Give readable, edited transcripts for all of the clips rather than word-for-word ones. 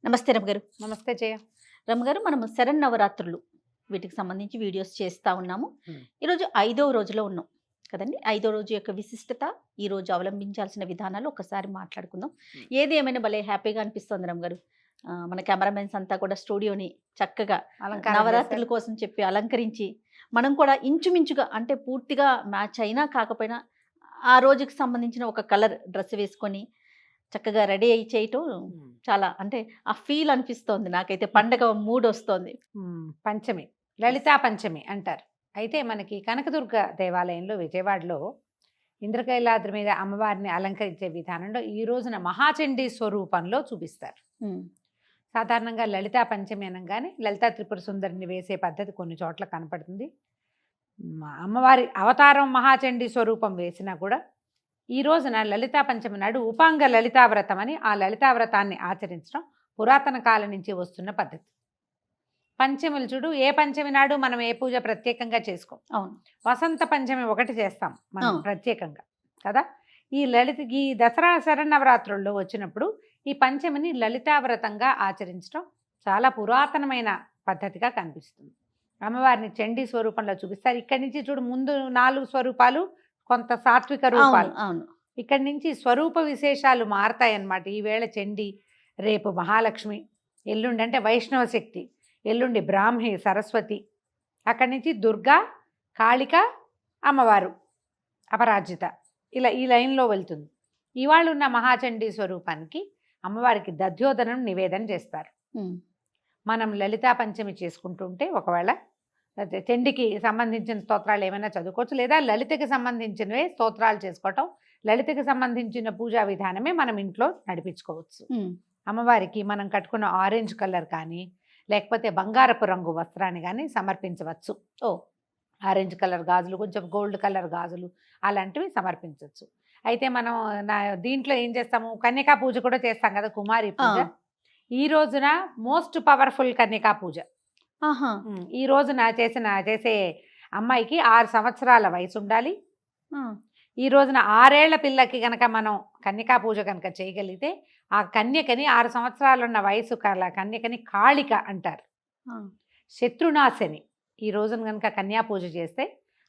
నమస్తే రమగారు. నమస్తే జయ. రమగారు, మనము శరన్నవరాత్రులు వీటికి సంబంధించి వీడియోస్ చేస్తా ఉన్నాము. ఈరోజు 5వ రోజులో ఉన్నాం కదండి. 5వ రోజు యొక్క విశిష్టత, ఈ రోజు అవలంబించాల్సిన విధానాలు ఒకసారి మాట్లాడుకుందాం. ఏది ఏమైనా భలే హ్యాపీగా అనిపిస్తుంది రమగారు. మన కెమెరామెన్స్ అంతా కూడా స్టూడియోని చక్కగా నవరాత్రుల కోసం చెప్పి అలంకరించి, మనం కూడా ఇంచుమించుగా అంటే పూర్తిగా మ్యాచ్ అయినా కాకపోయినా ఆ రోజుకి సంబంధించిన ఒక కలర్ డ్రెస్ వేసుకొని చక్కగా రెడీ అయ్యి చేయటం చాలా అంటే ఆ ఫీల్ అనిపిస్తోంది నాకైతే. పండగ మూడ్ వస్తోంది. పంచమి, లలితా పంచమి అంటారు. అయితే మనకి కనకదుర్గ దేవాలయంలో విజయవాడలో ఇంద్రకైలాద్రి మీద అమ్మవారిని అలంకరించే విధానంలో ఈ రోజున మహాచండీ స్వరూపంలో చూపిస్తారు. సాధారణంగా లలితా పంచమి అనగానే లలితా త్రిపుర సుందరిని వేసే పద్ధతి కొన్ని చోట్ల కనపడుతుంది. అమ్మవారి అవతారం మహాచండీ స్వరూపం వేసినా కూడా ఈ రోజున లలితా పంచమి నాడు ఉపాంగ లలితావ్రతం అని ఆ లలితావ్రతాన్ని ఆచరించడం పురాతన కాలం నుంచి వస్తున్న పద్ధతి. పంచములు చూడు, ఏ పంచమి నాడు మనం ఏ పూజ ప్రత్యేకంగా చేసుకోం. అవును, వసంత పంచమి ఒకటి చేస్తాం మనం ప్రత్యేకంగా కదా. ఈ దసరా శరన్నవరాత్రుల్లో వచ్చినప్పుడు ఈ పంచమిని లలితావ్రతంగా ఆచరించడం చాలా పురాతనమైన పద్ధతిగా కనిపిస్తుంది. అమ్మవారిని చండీ స్వరూపంలో చూపిస్తారు. ఇక్కడి నుంచి చూడు, ముందు 4 స్వరూపాలు, కొంత సాత్విక రూపాలు. ఇక్కడి నుంచి స్వరూప విశేషాలు మారతాయన్నమాట. ఈవేళ చండీ, రేపు మహాలక్ష్మి, ఎల్లుండి అంటే వైష్ణవ శక్తి, ఎల్లుండి బ్రాహ్మి సరస్వతి, అక్కడి నుంచి దుర్గా, కాళిక, అమ్మవారు అపరాజిత, ఇలా ఈ లైన్లో వెళ్తుంది. ఇవాళ ఉన్న మహాచండీ స్వరూపానికి అమ్మవారికి దధ్యోదనం నివేదన చేస్తారు. మనం లలితా పంచమి చేసుకుంటుంటే ఒకవేళ చండికి సంబంధించిన స్తోత్రాలు ఏమైనా చదువుకోవచ్చు, లేదా లలితకి సంబంధించినవే స్తోత్రాలు చేసుకోవటం, లలితకి సంబంధించిన పూజా విధానమే మనం ఇంట్లో నడిపించుకోవచ్చు. అమ్మవారికి మనం కట్టుకున్న ఆరెంజ్ కలర్ కానీ లేకపోతే బంగారపు రంగు వస్త్రాన్ని కానీ సమర్పించవచ్చు. ఆరెంజ్ కలర్ గాజులు, కొంచెం గోల్డ్ కలర్ గాజులు అలాంటివి సమర్పించవచ్చు. అయితే మనం దీంట్లో ఏం చేస్తాము, కన్యకా పూజ కూడా చేస్తాం కదా, కుమారి పూజ. ఈ రోజున మోస్ట్ పవర్ఫుల్ కన్యకా పూజ. ఈ రోజున చేసే అమ్మాయికి 6 సంవత్సరాల వయసు ఉండాలి. ఈ రోజున 6 ఏళ్ల పిల్లకి కనుక మనం కన్యకా పూజ కనుక చేయగలిగితే ఆ కన్యకని 6 సంవత్సరాలున్న వయసు కన్యకని కాళిక అంటారు. శత్రునాశని. ఈ రోజున కనుక కన్యా పూజ చేస్తే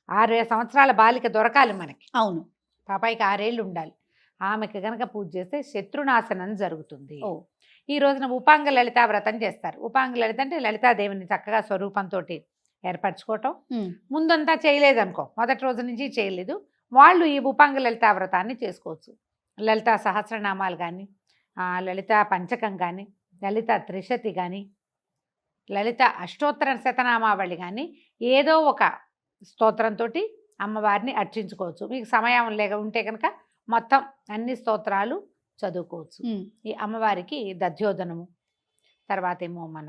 6 సంవత్సరాల బాలిక దొరకాలి మనకి. అవును, పాపాయికి 6 ఏళ్ళు ఉండాలి. ఆమెకి కనుక పూజ చేస్తే శత్రునాశనం జరుగుతుంది. ఈ రోజున ఉపాంగ లలితా వ్రతం చేస్తారు. ఉపాంగ లలిత అంటే లలితాదేవిని చక్కగా స్వరూపంతో ఏర్పరచుకోవటం. ముందంతా చేయలేదనుకో, మొదటి రోజు నుంచి చేయలేదు, వాళ్ళు ఈ ఉపాంగ లలితా వ్రతాన్ని చేసుకోవచ్చు. లలితా సహస్రనామాలు కానీ, లలితా పంచకం కానీ, లలిత త్రిశతి కానీ, లలిత అష్టోత్తర శతనామావళి కానీ, ఏదో ఒక స్తోత్రంతో అమ్మవారిని అర్చించుకోవచ్చు. మీకు సమయం ఉంటే కనుక మొత్తం అన్ని స్తోత్రాలు చదువుకోవచ్చు. ఈ అమ్మవారికి దధ్యోదనము, తర్వాత ఏమో మన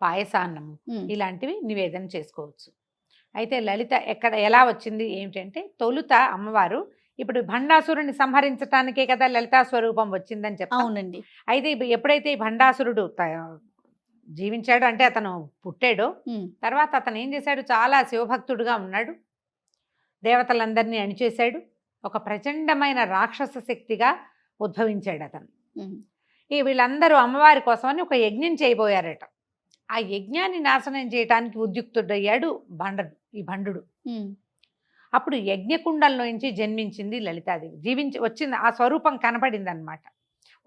పాయసాన్నము ఇలాంటివి నివేదన చేసుకోవచ్చు. అయితే లలిత ఎలా వచ్చింది ఏమిటంటే, తొలుత అమ్మవారు ఇప్పుడు భండాసురుని సంహరించడానికే కదా లలితా స్వరూపం వచ్చిందని చెప్పి. అవునండి. అయితే ఎప్పుడైతే ఈ భండాసురుడు జీవించాడు, అంటే అతను పుట్టాడో, తర్వాత అతను ఏం చేశాడు, చాలా శివభక్తుడుగా ఉన్నాడు, దేవతలందరినీ అణిచేశాడు, ఒక ప్రచండమైన రాక్షస శక్తిగా ఉద్భవించాడు అతను. వీళ్ళందరూ అమ్మవారి కోసమని ఒక యజ్ఞం చేయబోయారట. ఆ యజ్ఞాన్ని నాశనం చేయడానికి ఉద్యుక్తుడయ్యాడు ఈ భండు. అప్పుడు యజ్ఞకుండంలో నుంచి జన్మించింది లలితాదేవి. వచ్చింది, ఆ స్వరూపం కనపడింది అనమాట.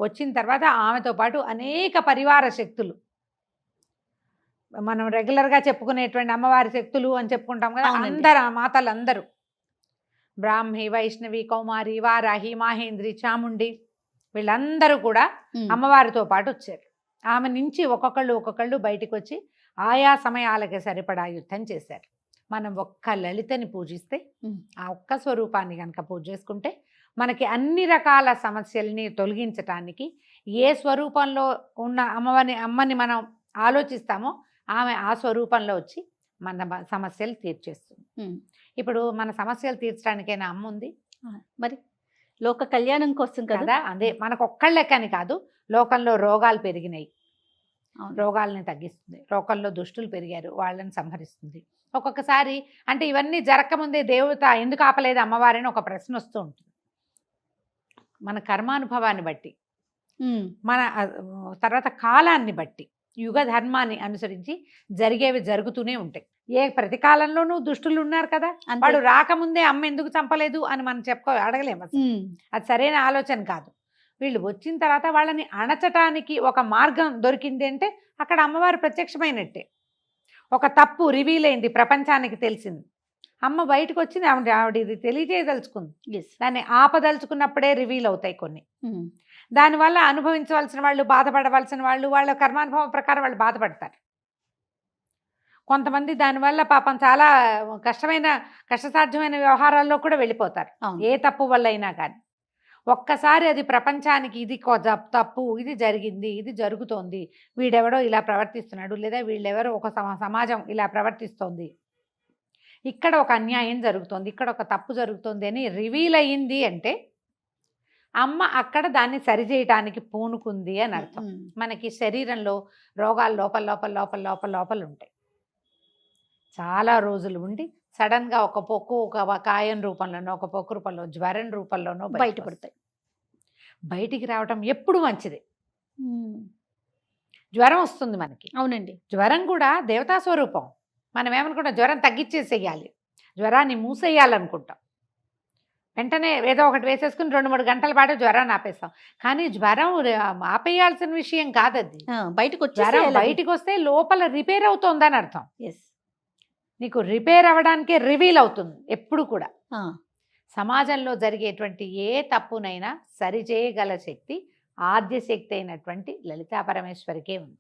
వచ్చిన తర్వాత ఆమెతో పాటు అనేక పరివార శక్తులు, మనం రెగ్యులర్గా చెప్పుకునేటువంటి అమ్మవారి శక్తులు అని చెప్పుకుంటాం కదా, అందరు ఆ మాతలందరూ బ్రాహ్మి, వైష్ణవి, కౌమారి, వారాహి, మాహేంద్రి, చాముండి, వీళ్ళందరూ కూడా అమ్మవారితో పాటు వచ్చారు. ఆమె నుంచి ఒక్కొక్కళ్ళు బయటకు వచ్చి ఆయా సమయాలకి సరిపడా యుద్ధం చేశారు. మనం ఒక్క లలితని పూజిస్తే, ఆ ఒక్క స్వరూపాన్ని కనుక పూజ చేసుకుంటే మనకి అన్ని రకాల సమస్యల్ని తొలగించటానికి, ఏ స్వరూపంలో ఉన్న అమ్మని మనం ఆలోచిస్తామో ఆమె ఆ స్వరూపంలో వచ్చి మన సమస్యలు తీర్చేస్తుంది. ఇప్పుడు మన సమస్యలు తీర్చడానికైనా అమ్మ ఉంది, మరి లోక కళ్యాణం కోసం కదా. అదే మనకు ఒక్కళ్ళెక్కని కాదు, లోకంలో రోగాలు పెరిగినాయి, రోగాలని తగ్గిస్తుంది. లోకంలో దుష్టులు పెరిగారు, వాళ్ళని సంహరిస్తుంది. ఒక్కొక్కసారి అంటే ఇవన్నీ జరగకముందే దేవత ఎందుకు ఆపలేదు అమ్మవారిని ఒక ప్రశ్న వస్తూ ఉంటుంది. మన కర్మానుభవాన్ని బట్టి మన తర్వాత కాలాన్ని బట్టి యుగ ధర్మాన్ని అనుసరించి జరిగేవి జరుగుతూనే ఉంటాయి. ప్రతి కాలంలోనూ దుష్టులు ఉన్నారు కదా, వాడు రాకముందే అమ్మ ఎందుకు చంపలేదు అని మనం అడగలేము అసలు. అది సరైన ఆలోచన కాదు. వీళ్ళు వచ్చిన తర్వాత వాళ్ళని అణచటానికి ఒక మార్గం దొరికింది అంటే అక్కడ అమ్మవారు ప్రత్యక్షమైనట్టే. ఒక తప్పు రివీల్ అయింది, ప్రపంచానికి తెలిసింది, అమ్మ బయటకు వచ్చింది, ఆవిడ ఇది తెలియజేయదలుచుకుంది. దాన్ని ఆపదలుచుకున్నప్పుడే రివీల్ అవుతాయి కొన్ని. దానివల్ల అనుభవించవలసిన వాళ్ళు, బాధపడవలసిన వాళ్ళు, వాళ్ళ కర్మానుభవం ప్రకారం వాళ్ళు బాధపడతారు. కొంతమంది దానివల్ల పాపం చాలా కష్టసాధ్యమైన వ్యవహారాల్లో కూడా వెళ్ళిపోతారు, ఏ తప్పు వల్ల అయినా కానీ. ఒక్కసారి అది ప్రపంచానికి ఇది తప్పు, ఇది జరిగింది, ఇది జరుగుతోంది, వీడెవడో ఇలా ప్రవర్తిస్తున్నాడు, లేదా వీళ్ళెవరో ఒక సమాజం ఇలా ప్రవర్తిస్తోంది, ఇక్కడ ఒక అన్యాయం జరుగుతోంది, ఇక్కడ ఒక తప్పు జరుగుతోంది అని రివీల్ అయ్యింది అంటే అమ్మ అక్కడ దాన్ని సరిచేయటానికి పూనుకుంది అని అర్థం. మనకి శరీరంలో రోగాలు లోపల లోపల లోపల లోపల లోపల ఉంటాయి. చాలా రోజులు ఉండి సడన్గా ఒక పొక్కు, ఒక కాయం రూపంలోనో, ఒక పొక్కు రూపంలో, జ్వరం రూపంలోనో బయటపడతాయి. బయటికి రావటం ఎప్పుడు మంచిది. జ్వరం వస్తుంది మనకి, అవునండి, జ్వరం కూడా దేవతా స్వరూపం. మనం ఏమనుకుంటాం, జ్వరం తగ్గించేసేయాలి, జ్వరాన్ని మూసేయాలనుకుంటాం. వెంటనే ఏదో ఒకటి వేసేసుకుని 2-3 గంటల పాటు జ్వరాన్ని ఆపేస్తాం. కానీ జ్వరం ఆపేయాల్సిన విషయం కాదు. అది బయటకు వస్తే లోపల రిపేర్ అవుతుందని అర్థం. నీకు రిపేర్ అవ్వడానికే రివీల్ అవుతుంది ఎప్పుడు కూడా. సమాజంలో జరిగేటువంటి ఏ తప్పునైనా సరిచేయగల శక్తి ఆద్యశక్తి అయినటువంటి లలితా పరమేశ్వరికే ఉంది.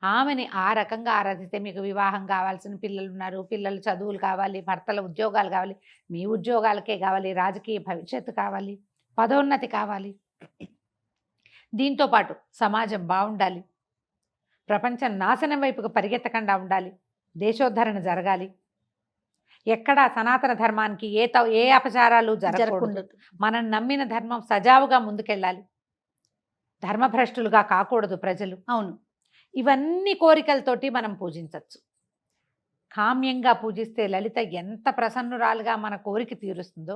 ఆమెని ఆ రకంగా ఆరాధిస్తే, మీకు వివాహం కావాల్సిన పిల్లలు ఉన్నారు, పిల్లలు చదువులు కావాలి, భర్తల ఉద్యోగాలు కావాలి, మీ ఉద్యోగాలకే కావాలి, రాజకీయ భవిష్యత్తు కావాలి, పదోన్నతి కావాలి, దీంతోపాటు సమాజం బాగుండాలి, ప్రపంచం నాశనం వైపుకు పరిగెత్తకుండా ఉండాలి, దేశోద్ధరణ జరగాలి, ఎక్కడా సనాతన ధర్మానికి ఏ అపచారాలు జరగకూడదు, మనం నమ్మిన ధర్మం సజావుగా ముందుకెళ్ళాలి, ధర్మభ్రష్టులుగా కాకూడదు ప్రజలు. అవును, ఇవన్నీ కోరికలతోటి మనం పూజించవచ్చు. కామ్యంగా పూజిస్తే లలిత ఎంత ప్రసన్నురాలుగా మన కోరిక తీరుస్తుందో,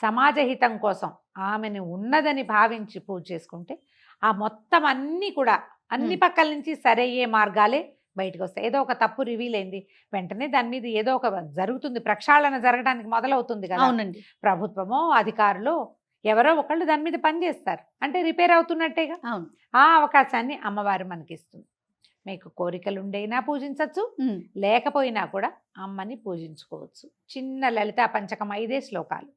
సమాజహితం కోసం ఆమెను ఉన్నదని భావించి పూజ చేసుకుంటే ఆ మొత్తం అన్నీ కూడా అన్ని పక్కల నుంచి సరయ్యే మార్గాలే బయటకు వస్తాయి. ఏదో ఒక తప్పు రివీల్ అయింది, వెంటనే దాని మీద ఏదో ఒక జరుగుతుంది, ప్రక్షాళన జరగడానికి మొదలవుతుంది కదా. అవునండి, ప్రభుత్వమో అధికారులు ఎవరో ఒకళ్ళు దాని మీద పనిచేస్తారు అంటే రిపేర్ అవుతున్నట్టేగా. ఆ అవకాశాన్ని అమ్మవారు మనకిస్తుంది. మీకు కోరికలు ఉండైనా పూజించవచ్చు, లేకపోయినా కూడా అమ్మని పూజించుకోవచ్చు. చిన్న లలితా పంచకం 5 శ్లోకాలు,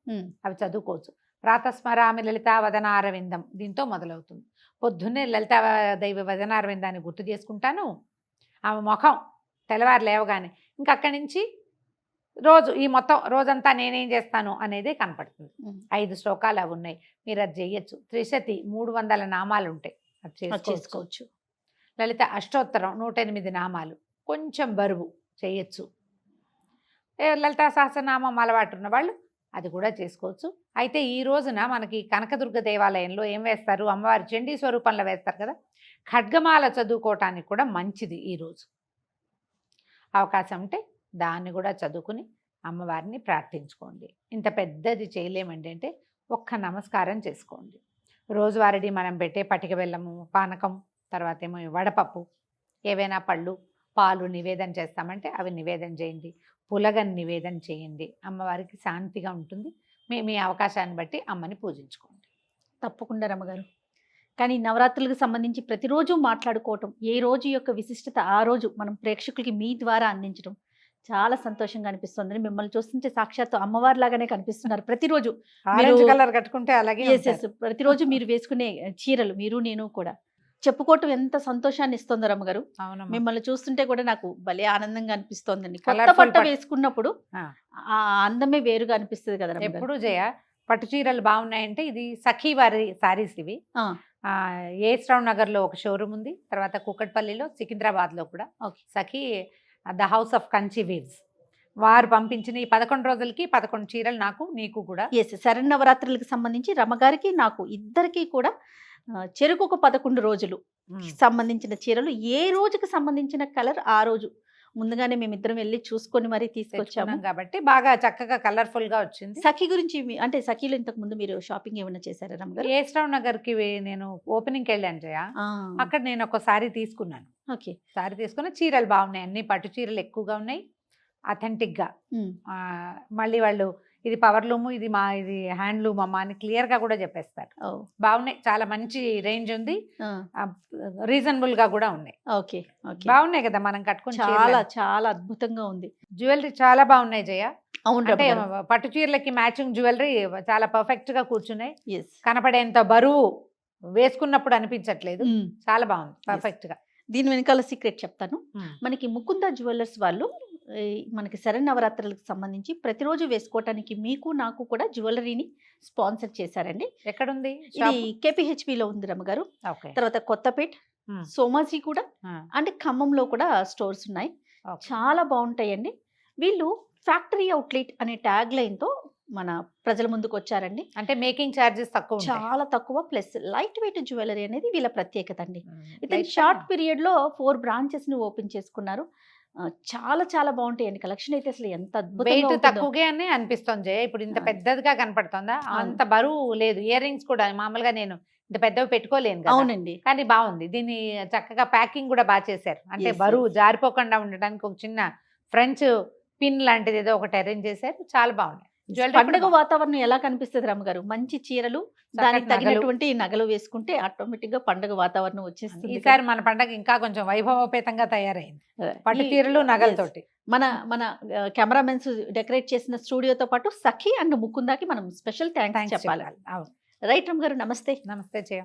అవి చదువుకోవచ్చు. ప్రాతస్మరామి లలితా వదనారవిందం, దీంతో మొదలవుతుంది. పొద్దున్నే లలితా దైవ వదనారవిందాన్ని గుర్తు చేసుకుంటాను. ఆమె ముఖం తెల్లవారు లేవగానే ఇంకా అక్కడి నుంచి ఈ మొత్తం రోజంతా నేనేం చేస్తాను అనేదే కనపడుతుంది. 5 శ్లోకాలు అవి ఉన్నాయి, మీరు అది చేయొచ్చు. త్రిశతి 300 నామాలు ఉంటాయి, అది చేసుకోవచ్చు. లలిత అష్టోత్తరం 108 నామాలు, కొంచెం బరువు చేయొచ్చు. లలితా సహస్రనామం అలవాటు ఉన్న వాళ్ళు అది కూడా చేసుకోవచ్చు. అయితే ఈ రోజున మనకి కనకదుర్గ దేవాలయంలో ఏం వేస్తారు, అమ్మవారి చండీ స్వరూపంలో వేస్తారు కదా, ఖడ్గమాల చదువుకోవటానికి కూడా మంచిది. ఈరోజు అవకాశం ఉంటే దాన్ని కూడా చదువుకుని అమ్మవారిని ప్రార్థించుకోండి. ఇంత పెద్దది చేయలేమండి అంటే ఒక్క నమస్కారం చేసుకోండి. రోజువారీ మనం పెట్టే పటిక బెల్లము, పానకం, తర్వాత ఏమో వడపప్పు, ఏవైనా పళ్ళు, పాలు నివేదన చేస్తామంటే అవి నివేదన చేయండి. పులగని నివేదన చేయండి. అమ్మవారికి శాంతిగా ఉంటుంది. మీ అవకాశాన్ని బట్టి అమ్మని పూజించుకోండి. తప్పకుండా రమ్మగారు. కానీ నవరాత్రులకు సంబంధించి ప్రతిరోజు మాట్లాడుకోవటం, ఏ రోజు యొక్క విశిష్టత ఆ రోజు మనం ప్రేక్షకులకి మీ ద్వారా అందించడం చాలా సంతోషంగా అనిపిస్తుంది. మిమ్మల్ని చూస్తుంటే సాక్షాత్తు అమ్మవారి లాగానే కనిపిస్తున్నారు. ప్రతిరోజు కలర్ కట్టుకుంటే అలాగే ప్రతిరోజు మీరు వేసుకునే చీరలు, మీరు నేను కూడా చెప్పుకోవటం ఎంత సంతోషాన్ని ఇస్తుందో రమ్మగారు. మిమ్మల్ని చూస్తుంటే కూడా నాకు భలే ఆనందంగా అనిపిస్తోందండి. కొత్త పట్ట వేసుకున్నప్పుడు ఆ అందమే వేరుగా అనిపిస్తుంది కదా. ఎప్పుడు జయ పట్టు చీరలు బాగున్నాయంటే ఇది సఖీ వారి సారీస్. ఇవి ఏస్రావు నగర్లో ఒక షోరూమ్ ఉంది, తర్వాత కూకట్పల్లిలో, సికింద్రాబాద్లో కూడా Sakhi the house of Kanchi weaves వారు పంపించిన ఈ 11 రోజులకి 11 చీరలు నాకు, నీకు కూడా. శరన్నవరాత్రులకు సంబంధించి రమ్మగారికి నాకు ఇద్దరికి కూడా చెరుకు 11 రోజులు సంబంధించిన చీరలు, ఏ రోజుకి సంబంధించిన కలర్ ఆ రోజు ముందుగానే మేమిద్దరం వెళ్ళి చూసుకొని మరీ తీసుకొచ్చాము. తెచ్చుకున్నాం కాబట్టి బాగా చక్కగా కలర్ఫుల్ గా వచ్చింది. సఖీ గురించి అంటే సఖీలో ఇంతకు ముందు మీరు షాపింగ్ ఏమైనా చేశారా రమ్మగారు? ఏస్రావ్ నగర్ కి నేను ఓపెనింగ్ కి వెళ్ళాను జయ. అక్కడ నేను ఒక సారీ తీసుకున్నాను. ఓకే. సారీ తీసుకున్న చీరలు బాగున్నాయి, అన్ని పట్టు చీరలు ఎక్కువగా ఉన్నాయి, అథెంటిక్ గా. మళ్ళీ వాళ్ళు ఇది పవర్లూము, ఇది హ్యాండ్లూమ్ అమ్మ అని క్లియర్ గా కూడా చెప్పేస్తారు. బాగున్నాయి, చాలా మంచి రేంజ్ ఉంది, రీజనబుల్ గా కూడా ఉన్నాయి. Okay okay. బాగున్నాయి కదా మనం కట్టుకుని. చాలా చాలా అద్భుతంగా ఉంది. జ్యువెలరీ చాలా బాగున్నాయి జయ. అవును, అంటే పట్టు చీరలకి మ్యాచింగ్ జ్యువెలరీ చాలా పర్ఫెక్ట్ గా కూర్చున్నాయి. కనపడేంత బరువు వేసుకున్నప్పుడు అనిపించట్లేదు, చాలా బాగుంది పర్ఫెక్ట్ గా. దీని వెనకాల సీక్రెట్ చెప్తాను. మనకి ముకుంద జ్యువెలర్స్ వాళ్ళు మనకి శరన్నవరాత్రులకు సంబంధించి ప్రతిరోజు వేసుకోవటానికి మీకు నాకు కూడా జ్యువెలరీని స్పాన్సర్ చేశారండి. ఎక్కడుంది? ఇది KPHP లో ఉంది రమ్మగారు. తర్వాత కొత్తపేట్, సోమాజీ కూడా, అంటే ఖమ్మంలో కూడా స్టోర్స్ ఉన్నాయి. చాలా బాగుంటాయండి. వీళ్ళు ఫ్యాక్టరీ అవుట్లెట్ అనే ట్యాగ్ లైన్ తో మన ప్రజల ముందుకు వచ్చారండి. అంటే మేకింగ్ చార్జెస్ తక్కువ, చాలా తక్కువ, ప్లస్ లైట్ వెయిట్ జ్యువెలరీ అనేది వీళ్ళ ప్రత్యేకత అండి. ఇది షార్ట్ పీరియడ్ లో 4 బ్రాంచెస్ ని ఓపెన్ చేసుకున్నారు. చాలా చాలా బాగుంటాయండి. కలెక్షన్ అయితే అసలు ఎంత అద్భుతంగా తక్కువగానే అనిపిస్తుంది జయ. ఇప్పుడు ఇంత పెద్దదిగా కనపడుతుందా, అంత బరువు లేదు. ఇయర్ రింగ్స్ కూడా మామూలుగా నేను ఇంత పెద్దవి పెట్టుకోలేను. అవునండి, కానీ బాగుంది. దీన్ని చక్కగా ప్యాకింగ్ కూడా బాగా చేశారు. అంటే బరువు జారిపోకుండా ఉండడానికి ఒక చిన్న ఫ్రెంచ్ పిన్ లాంటిది ఏదో ఒకటి అరేంజ్ చేశారు. చాలా బాగుంది. పండుగ వాతావరణం ఎలా కనిపిస్తుంది రమ్మగారు? మంచి చీరలు, దానికి తగినటువంటి నగలు వేసుకుంటే ఆటోమేటిక్ గా పండుగ వాతావరణం వచ్చేస్తుంది. ఈసారి మన పండుగ ఇంకా కొంచెం వైభవోపేతంగా తయారైంది, పట్టు చీరలు నగలతోటి. మన కెమెరామెన్స్ డెకరేట్ చేసిన స్టూడియోతో పాటు సఖీ అండ్ ముకుందాకి మనం స్పెషల్ థ్యాంక్స్ చెప్పాలి. రైట్ రమ్మగారు, నమస్తే. నమస్తే జయ.